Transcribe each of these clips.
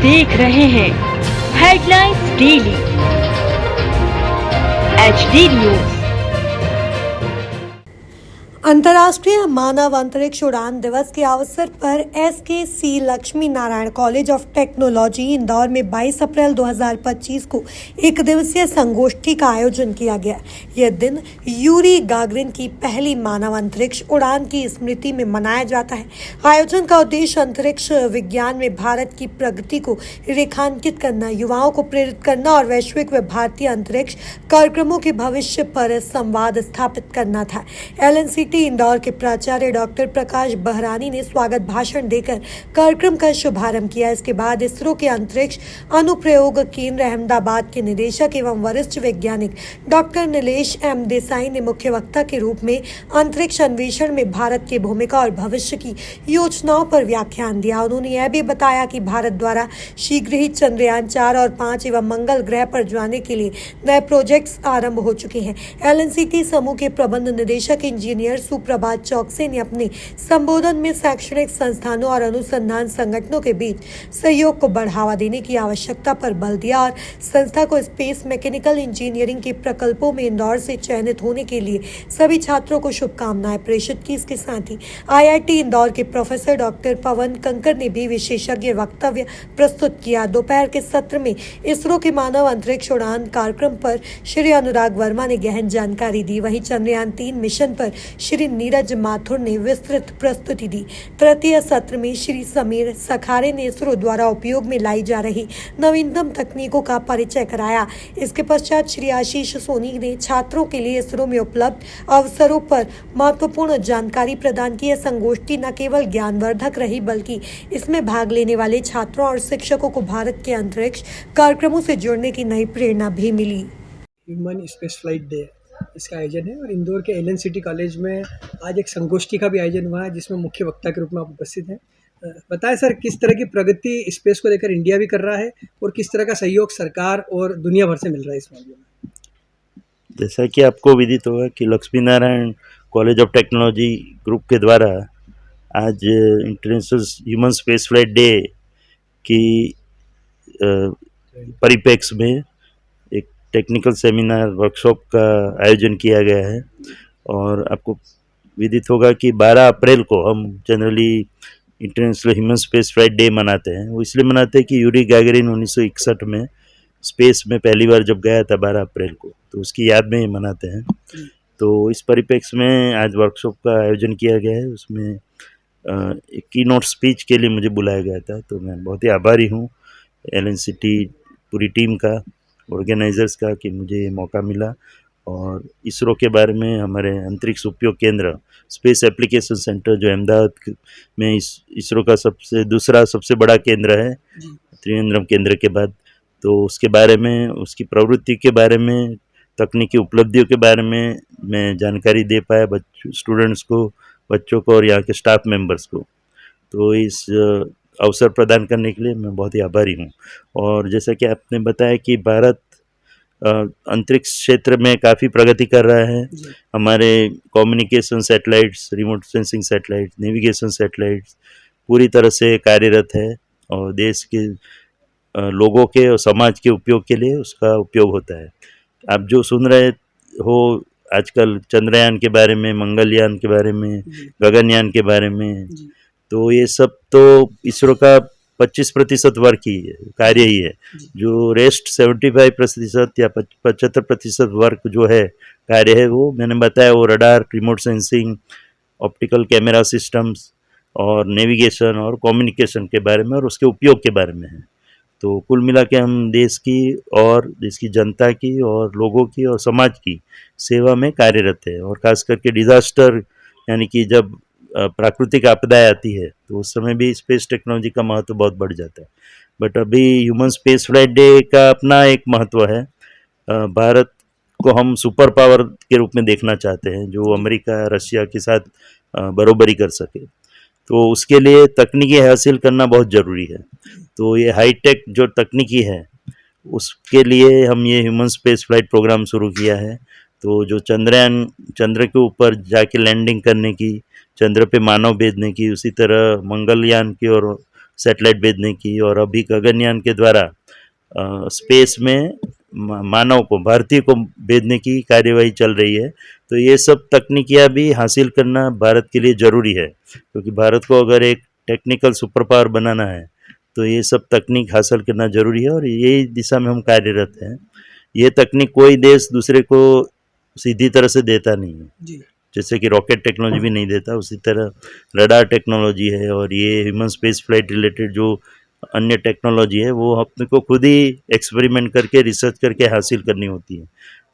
देख रहे हैं हेडलाइंस डेली HD न्यूज। अंतर्राष्ट्रीय मानव अंतरिक्ष उड़ान दिवस के अवसर पर SKC Lakshmi Narayan college of technology Indore में 22 अप्रैल 2025 को एक दिवसीय संगोष्ठी का आयोजन किया गया। यह दिन यूरी गागरिन की पहली मानव अंतरिक्ष उड़ान की स्मृति में मनाया जाता है। आयोजन का उद्देश्य अंतरिक्ष विज्ञान में भारत की प्रगति को रेखांकित करना, युवाओं को प्रेरित करना और वैश्विक व भारतीय अंतरिक्ष कार्यक्रमों के भविष्य पर संवाद स्थापित करना था। LNCT इंदौर के प्राचार्य डॉक्टर प्रकाश बहरानी ने स्वागत भाषण देकर कार्यक्रम का शुभारंभ किया। इसके बाद इसरो के अंतरिक्ष अनुप्रयोग केंद्र अहमदाबाद के निदेशक एवं वरिष्ठ वैज्ञानिक डॉक्टर नीलेश M देसाई ने मुख्य वक्ता के रूप में अंतरिक्ष अन्वेषण में भारत की भूमिका और भविष्य की योजनाओं पर व्याख्यान दिया। उन्होंने यह भी बताया कि भारत द्वारा शीघ्र ही चंद्रयान 4 और 5 एवं मंगल ग्रह पर जाने के लिए नए प्रोजेक्ट्स आरंभ हो चुके हैं। LNCT समूह के प्रबंध निदेशक इंजीनियर सुप्रभात चौकसी ने अपने संबोधन में शैक्षणिक संस्थानों और अनुसंधान संगठनों के बीच सहयोग को बढ़ावा देने की आवश्यकता पर बल दिया और संस्था को स्पेस मैकेनिकल इंजीनियरिंग के प्रकल्पों में इंदौर से चयनित होने के लिए सभी छात्रों को शुभकामनाएं प्रेषित की। इसके साथ ही IIT इंदौर के प्रोफेसर डॉक्टर पवन कंकर ने भी विशेषज्ञ वक्तव्य प्रस्तुत किया। दोपहर के सत्र में इसरो के मानव अंतरिक्ष उड़ान कार्यक्रम पर श्री अनुराग वर्मा ने गहन जानकारी दी। वहीं चंद्रयान 3 मिशन पर श्री नीरज माथुर ने विस्तृत प्रस्तुति दी। तृतीय सत्र में श्री समीर सखारे ने इसरो द्वारा उपयोग में लाई जा रही नवीनतम तकनीकों का परिचय कराया। इसके पश्चात श्री आशीष सोनी ने छात्रों के लिए इसरो में उपलब्ध अवसरों पर महत्वपूर्ण जानकारी प्रदान की। यह संगोष्ठी न केवल ज्ञानवर्धक रही बल्कि इसमें भाग लेने वाले छात्रों और शिक्षकों को भारत के अंतरिक्ष कार्यक्रमों से जुड़ने की नई प्रेरणा भी मिली। ह्यूमन स्पेस फ्लाइट डे इसका आयोजन है और इंदौर के LNCT कॉलेज में आज एक संगोष्ठी का भी आयोजन हुआ है जिसमें मुख्य वक्ता के रूप में आप उपस्थित हैं। बताएं सर, किस तरह की प्रगति स्पेस को लेकर इंडिया भी कर रहा है और किस तरह का सहयोग सरकार और दुनिया भर से मिल रहा है इस मामले में? जैसा कि आपको विदित होगा कि Lakshmi Narayan college of technology group के द्वारा आज international human space flight day की परिप्रेक्ष्य में एक टेक्निकल सेमिनार वर्कशॉप का आयोजन किया गया है। और आपको विदित होगा कि 12 अप्रैल को हम generally international human space flight day मनाते हैं। वो इसलिए मनाते हैं कि यूरी गागरिन 1961 में स्पेस में पहली बार जब गया था 12 अप्रैल को, तो उसकी याद में मनाते हैं। तो इस परिप्रेक्ष्य में आज वर्कशॉप का आयोजन किया गया है। उसमें एक कीनोट स्पीच के लिए मुझे बुलाया गया था, तो मैं बहुत ही आभारी हूँ LNCT पूरी टीम का, ऑर्गेनाइजर्स का, कि मुझे ये मौका मिला। और इसरो के बारे में, हमारे अंतरिक्ष उपयोग केंद्र स्पेस एप्लीकेशन सेंटर जो अहमदाबाद में इसरो का दूसरा सबसे बड़ा केंद्र है त्रिवेंद्रम केंद्र के बाद, तो उसके बारे में, उसकी प्रवृत्ति के बारे में, तकनीकी उपलब्धियों के बारे में मैं जानकारी दे पाया स्टूडेंट्स को, बच्चों को और यहाँ के स्टाफ मेंबर्स को। तो इस अवसर प्रदान करने के लिए मैं बहुत ही आभारी हूँ। और जैसा कि आपने बताया कि भारत अंतरिक्ष क्षेत्र में काफ़ी प्रगति कर रहा है। हमारे communication satellites, remote sensing satellites, navigation satellites पूरी तरह से कार्यरत है और देश के लोगों के और समाज के उपयोग के लिए उसका उपयोग होता है। आप जो सुन रहे हो आजकल चंद्रयान के बारे में, मंगलयान के बारे में, गगनयान के बारे में, तो ये सब तो इसरो का 25% वर्क ही है, कार्य ही है। जो रेस्ट 75% या 75% वर्क जो है, कार्य है, वो मैंने बताया, वो radar, remote sensing, optical camera systems और नेविगेशन और कम्युनिकेशन के बारे में और उसके उपयोग के बारे में है। तो कुल मिला के हम देश की जनता की और लोगों की और समाज की सेवा में कार्यरत है। और खास करके डिज़ास्टर, यानी कि जब प्राकृतिक आपदाएं आती है तो उस समय भी स्पेस टेक्नोलॉजी का महत्व बहुत बढ़ जाता है। बट अभी ह्यूमन स्पेस फ्लाइट डे का अपना एक महत्व है। भारत को हम सुपर पावर के रूप में देखना चाहते हैं जो अमेरिका, रशिया के साथ बरोबरी कर सके। तो उसके लिए तकनीकी हासिल करना बहुत ज़रूरी है। तो ये हाईटेक जो तकनीकी है उसके लिए हम ये ह्यूमन स्पेस फ्लाइट प्रोग्राम शुरू किया है। तो जो चंद्र के ऊपर जाके लैंडिंग करने की, चंद्र पे मानव भेजने की, उसी तरह मंगलयान की और सैटेलाइट भेजने की, और अभी गगनयान के द्वारा स्पेस में मानव को, भारतीय को भेजने की कार्यवाही चल रही है। तो ये सब तकनीकियाँ भी हासिल करना भारत के लिए ज़रूरी है, क्योंकि भारत को अगर एक टेक्निकल सुपर पावर बनाना है तो ये सब तकनीक हासिल करना ज़रूरी है, और यही दिशा में हम कार्यरत हैं। ये तकनीक कोई देश दूसरे को सीधी तरह से देता नहीं है, जी जैसे कि रॉकेट टेक्नोलॉजी भी नहीं देता, उसी तरह रडार टेक्नोलॉजी है, और ये ह्यूमन स्पेस फ्लाइट रिलेटेड जो अन्य टेक्नोलॉजी है वो अपने को खुद ही एक्सपेरिमेंट करके, रिसर्च करके हासिल करनी होती है।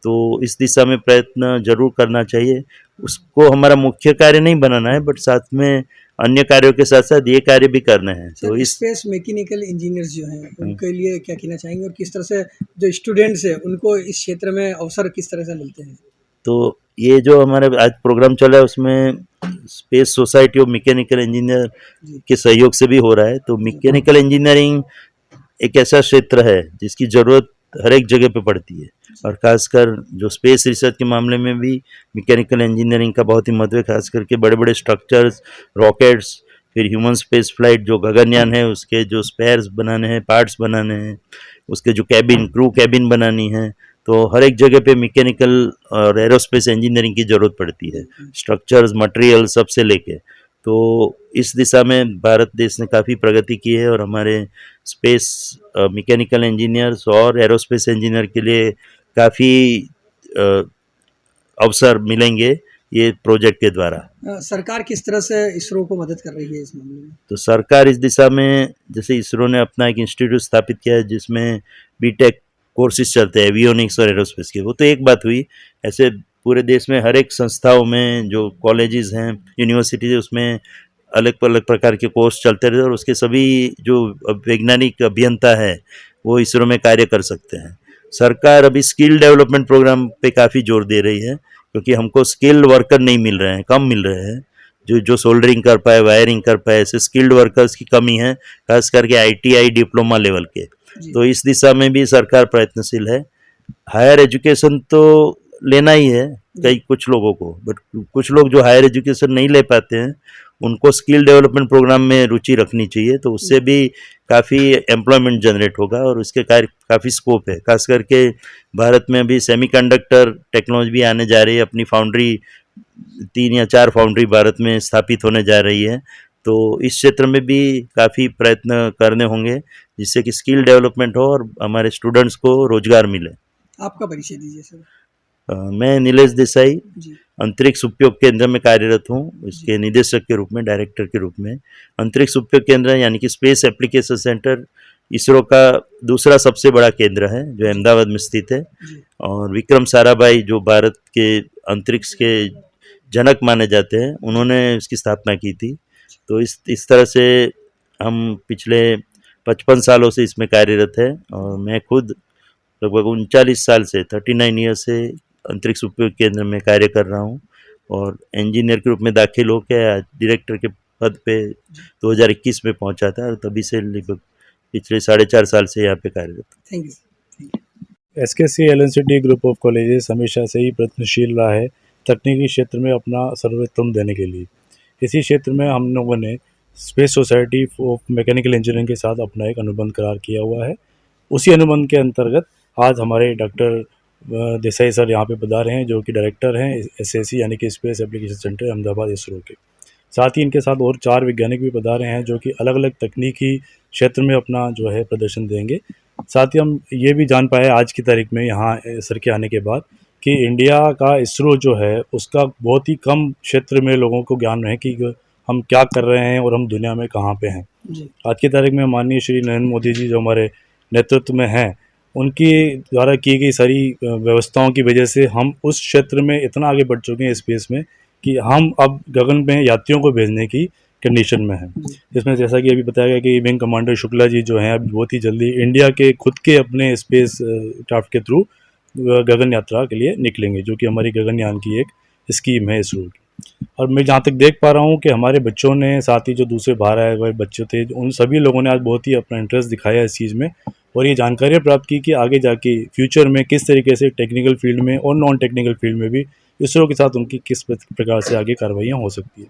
तो इस दिशा में प्रयत्न जरूर करना चाहिए। उसको हमारा मुख्य कार्य नहीं बनाना है, बट साथ में अन्य कार्यों के साथ साथ ये कार्य भी करना है। तो सर, इस स्पेस मैकेनिकल इंजीनियर्स जो हैं उनके लिए क्या कहना चाहेंगे, और किस तरह से जो स्टूडेंट्स हैं उनको इस क्षेत्र में अवसर किस तरह से मिलते हैं? तो ये जो हमारे आज प्रोग्राम चल रहा है उसमें space society of mechanical engineer जी के सहयोग से भी हो रहा है। तो मैकेनिकल इंजीनियरिंग एक ऐसा क्षेत्र है जिसकी ज़रूरत हर एक जगह पे पड़ती है, और खासकर जो स्पेस रिसर्च के मामले में भी मैकेनिकल इंजीनियरिंग का बहुत ही महत्व है। खास करके बड़े बड़े स्ट्रक्चर्स, रॉकेट्स, फिर ह्यूमन स्पेस फ्लाइट जो गगनयान है उसके जो स्पेयर्स बनाने हैं, पार्ट्स बनाने हैं, उसके जो कैबिन, क्रू कैबिन बनानी है, तो हर एक जगह पे मैकेनिकल और एरोस्पेस इंजीनियरिंग की ज़रूरत पड़ती है, स्ट्रक्चर्स, मटेरियल सबसे लेके। तो इस दिशा में भारत देश ने काफ़ी प्रगति की है, और हमारे स्पेस मैकेनिकल इंजीनियर्स और एरोस्पेस इंजीनियर के लिए काफ़ी अवसर मिलेंगे ये प्रोजेक्ट के द्वारा। सरकार किस तरह से इसरो को मदद कर रही है इस मामले में? तो सरकार इस दिशा में, जैसे इसरो ने अपना एक इंस्टीट्यूट स्थापित किया है जिसमें बीटेक कोर्सेज चलते हैं एवियोनिक्स और एरोस्पेस के, वो तो एक बात हुई। ऐसे पूरे देश में हर एक संस्थाओं में जो कॉलेजेस हैं, यूनिवर्सिटीज है, उसमें अलग अलग प्रकार के कोर्स चलते रहते हैं, और उसके सभी जो वैज्ञानिक अभियंता है वो इसरो में कार्य कर सकते हैं। सरकार अभी स्किल डेवलपमेंट प्रोग्राम पे काफ़ी जोर दे रही है, क्योंकि हमको स्किल्ड वर्कर नहीं मिल रहे हैं, कम मिल रहे हैं, जो सोल्डरिंग कर पाए, वायरिंग कर पाए, ऐसे स्किल्ड वर्कर्स की कमी है, खास करके ITI डिप्लोमा लेवल के। तो इस दिशा में भी सरकार प्रयत्नशील है। हायर एजुकेशन तो लेना ही है कुछ लोगों को, बट कुछ लोग जो हायर एजुकेशन नहीं ले पाते हैं उनको स्किल डेवलपमेंट प्रोग्राम में रुचि रखनी चाहिए, तो उससे भी काफ़ी एम्प्लॉयमेंट जनरेट होगा, और उसके काफ़ी स्कोप है। खास करके भारत में अभी सेमीकंडक्टर टेक्नोलॉजी भी आने जा रही है, अपनी फाउंड्री 3 या 4 फाउंड्री भारत में स्थापित होने जा रही है। तो इस क्षेत्र में भी काफ़ी प्रयत्न करने होंगे जिससे कि स्किल डेवलपमेंट हो और हमारे स्टूडेंट्स को रोजगार मिले। आपका परिचय दीजिए सर। मैं नीलेश देसाई जी अंतरिक्ष उपयोग केंद्र में कार्यरत हूँ, इसके निदेशक के रूप में, डायरेक्टर के रूप में। अंतरिक्ष उपयोग केंद्र यानी कि स्पेस एप्लीकेशन सेंटर इसरो का दूसरा सबसे बड़ा केंद्र है जो अहमदाबाद में स्थित है, जी और विक्रम साराभाई जो भारत के अंतरिक्ष के जनक माने जाते हैं, उन्होंने इसकी स्थापना की थी। तो इस तरह से हम पिछले 55 सालों से इसमें कार्यरत है, और मैं खुद लगभग 39 साल से 39 ईयर से अंतरिक्ष उपयोग केंद्र में कार्य कर रहा हूँ, और इंजीनियर के रूप में दाखिल होकर आज डायरेक्टर के पद पे 2021 में पहुंचा था, और तभी से लगभग पिछले 4.5 साल से यहाँ पे कार्यरत। Thank you. SKC LNCT group of colleges हमेशा से ही प्रयत्नशील रहा है तकनीकी क्षेत्र में अपना सर्वोत्तम देने के लिए। इसी क्षेत्र में हम लोगों ने space society of mechanical engineering के साथ अपना एक अनुबंध करार किया हुआ है। उसी अनुबंध के अंतर्गत आज हमारे डॉक्टर देसाई सर यहाँ पे पधारे हैं, जो कि डायरेक्टर हैं SAC यानी कि space application centre Ahmedabad ISRO के। साथ ही इनके साथ और 4 वैज्ञानिक भी पधारे हैं जो कि अलग अलग तकनीकी क्षेत्र में अपना जो है प्रदर्शन देंगे। साथ ही हम ये भी जान पाए आज की तारीख में यहाँ सर के आने के बाद कि इंडिया का इसरो जो है उसका बहुत ही कम क्षेत्र में लोगों को ज्ञान है कि हम क्या कर रहे हैं और हम दुनिया में कहाँ पे हैं। जी आज की तारीख में माननीय श्री नरेंद्र मोदी जी जो हमारे नेतृत्व में हैं, उनकी द्वारा की गई सारी व्यवस्थाओं की वजह से हम उस क्षेत्र में इतना आगे बढ़ चुके हैं स्पेस में कि हम अब गगन में यात्रियों को भेजने की कंडीशन में हैं। जिसमें जैसा कि अभी बताया गया कि विंग कमांडर शुक्ला जी जो हैं अब बहुत ही जल्दी इंडिया के खुद के अपने स्पेस क्राफ्ट के थ्रू गगन यात्रा के लिए निकलेंगे, जो कि हमारी गगनयान की एक स्कीम है इसरो की। और मैं जहाँ तक देख पा रहा हूँ कि हमारे बच्चों ने, साथ ही जो दूसरे बाहर आए हुए बच्चे थे, उन सभी लोगों ने आज बहुत ही अपना इंटरेस्ट दिखाया इस चीज़ में, और ये जानकारी प्राप्त की कि आगे जाके फ्यूचर में किस तरीके से टेक्निकल फील्ड में और नॉन टेक्निकल फील्ड में भी इसरो के साथ उनकी किस प्रकार से आगे कार्रवाइयाँ हो सकती है।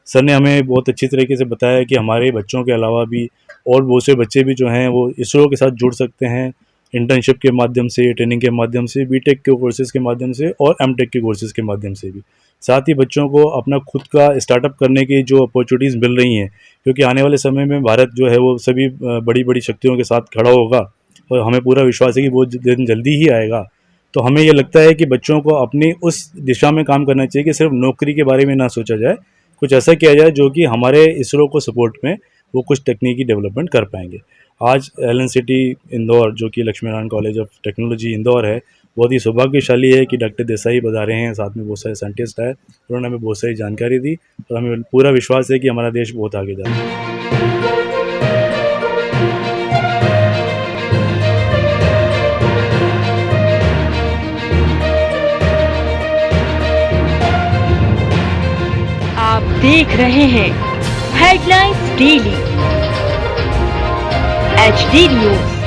सर ने हमें बहुत अच्छी तरीके से बताया कि हमारे बच्चों के अलावा भी और बहुत से बच्चे भी जो हैं वो इसरो के साथ जुड़ सकते हैं इंटर्नशिप के माध्यम से, ट्रेनिंग के माध्यम से, बीटेक के कोर्सेज़ के माध्यम से और एमटेक के कोर्सेज़ के माध्यम से भी। साथ ही बच्चों को अपना खुद का स्टार्टअप करने की जो अपॉर्चुनिटीज़ मिल रही हैं, क्योंकि आने वाले समय में भारत जो है वो सभी बड़ी-बड़ी शक्तियों के साथ खड़ा होगा और हमें पूरा विश्वास है कि वो दिन जल्दी ही आएगा। तो हमें ये लगता है कि बच्चों को अपनी उस दिशा में काम करना चाहिए कि सिर्फ नौकरी के बारे में ना सोचा जाए, कुछ ऐसा किया जाए जो कि हमारे इसरो को सपोर्ट में वो कुछ तकनीकी डेवलपमेंट कर पाएंगे। आज एलएनसीटी इंदौर जो कि Lakshmi Narayan college of technology Indore है, बहुत ही सौभाग्यशाली है कि डॉक्टर देसाई पधारे हैं, साथ में बहुत सारे साइंटिस्ट आए, उन्होंने हमें बहुत सारी जानकारी दी और हमें पूरा विश्वास है कि हमारा देश बहुत आगे जा रहा है। आप देख रहे हैं हेडलाइंस डेली HD न्यूज।